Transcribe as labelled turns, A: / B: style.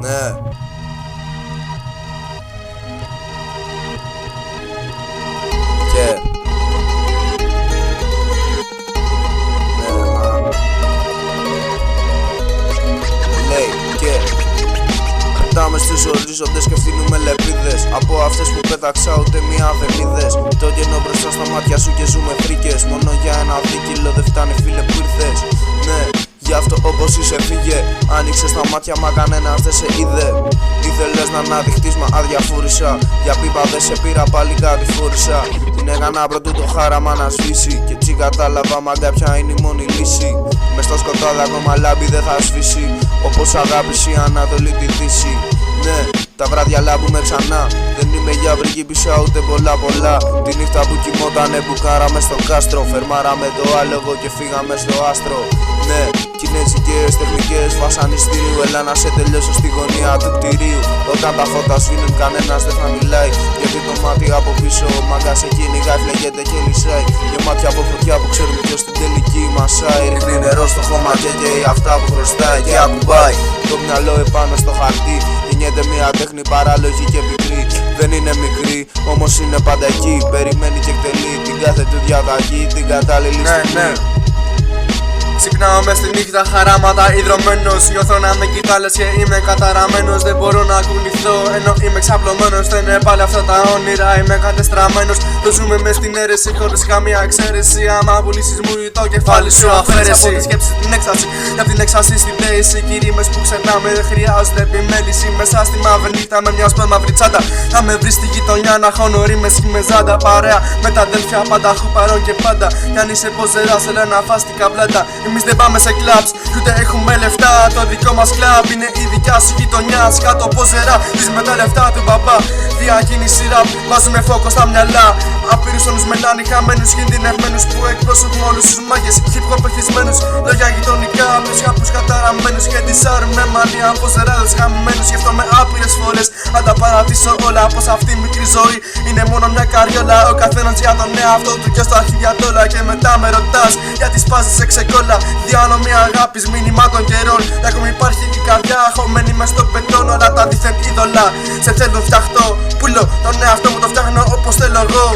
A: Ναι. Και λέει και κρατάμε στους ορίζοντες και φτύνουμε λεπίδες. Από αυτές που πέταξα ούτε μία δεν είδες. Το κενό μπροστά στα μάτια σου και ζούμε φρίκες. Μόνο για ένα δίκυλο δεν φτάνει φίλε που ήρθες. Ναι, γι' αυτό όπως είσαι φύγε. Άνοιξες τα μάτια μα κανένας δεν σε είδε. Ήθελες να αναδειχτείς μα αδιαφόρησα. Για πίπα δεν σε πήρα πάλι κάτι φόρησα. Την έκανα πρωτού το χάραμα να σβήσει. Και έτσι κατάλαβα μάγκα ποια είναι η μόνη λύση. Μες στο σκοτάδι ακόμα λάμπη δεν θα σβήσει. Όπως αγάπηση η Ανατολή τη Δύση. Ναι, τα βράδια λάμπουμε ξανά. Δεν είμαι για πριγκίπισσα ούτε πολλά. Τη νύχτα που κοιμότανε μπουκάραμε στο κάστρο. Φερμάραμε το άλογο και φύγαμε στο άστρο. Ναι, κινέζικες τεχνικές βασανιστήριου. Έλα να σε τελειώσω στη γωνία του κτηρίου. Όταν τα φώτα σβήνουν κανένας δεν θα μιλάει. Γιατί το μάτι από πίσω ο μάγκας σε κυνηγάει, φλεγγέται και λυσάει. Δυο μάτια από φωτιά που ξέρουν ποιος στην τελική μασάει. Ρίχνει νερό στο χώμα και καίει αυτά που χρωστάει και ακουμπάει. Το μυαλό επάνω στο χαρτί. Γεννιέται μια τέχνη παράλογη και πικρή. Δεν είναι μικρή, όμως είναι πάντα εκεί. Περιμένει και εκτελεί την κάθε του διαταγή, την κατάλληλη στιγμή.
B: Ξυπνάω μες στη νύχτα χαράματα ιδρωμένος. Νιώθω να με κοιτάλες και είμαι καταραμένος. Δεν μπορώ να κουνηθώ ενώ είμαι ξαπλωμένος. Δεν είναι πάλι αυτά τα όνειρα, είμαι κατεστραμμένος. Το ζούμε μες στην αίρεση χωρίς καμία εξαίρεση. Άμα πουλήσεις μου το κεφάλι σου αφαίρεση. Από τη σκέψη την έκσταση, για την έξαση στην θέση. Κυρίμες που ξερνάμε δεν χρειάζεται επιμέληση. Μέσα στη μαύρη νύχτα με μια σπέρμαυρη τσάντα. Θα με βρεις στη γειτονιά να χώνω ρήμες και με ζάντα. Παρέα με τα αδέλφια πάντα έχω παρόν και πάντα. Κι αν είσαι ποζερά σε λένε αφάστη καβλάτα. Εμείς δεν πάμε σε κλαμπς, ούτε έχουμε λεφτά. Το δικό μας κλαμπ είναι η δικιά σου γειτονιά. Κάτω ποζερά, εις με τα λεφτά του μπαμπά. Διακίνηση ραπ, βάζουμε φόκο στα μυαλά. Απείρους όνους μελάνοι χαμένους, κινδυνευμένους που εκπροσωπούν όλους τους μάγκες hip-hop ευτυχισμένους. Λόγια γειτονικά, τους χάπους καταραμένους και δισάρουν με μανία ποζεράδες χαμένους. Σκέφτομαι άπειρες φορές, αν τα παρατήσω όλα, πως αυτή η μικρή ζωή είναι μόνο μια καριόλα. Ο καθένας για τον εαυτό του και στα αρχίδια τόλα. Και μετά με ρωτάς γιατί σπάζεις σε ξεκόλα. Διάνομή αγάπης, μήνυμα των καιρών. Ακόμη υπάρχει η καρδιά χωμένη μες στο πετόν. Όλα τα δίθεν είδωλα σε θέλω φτιαχτώ. Πουλώ τον εαυτό μου, το φτιάχνω όπως θέλω εγώ.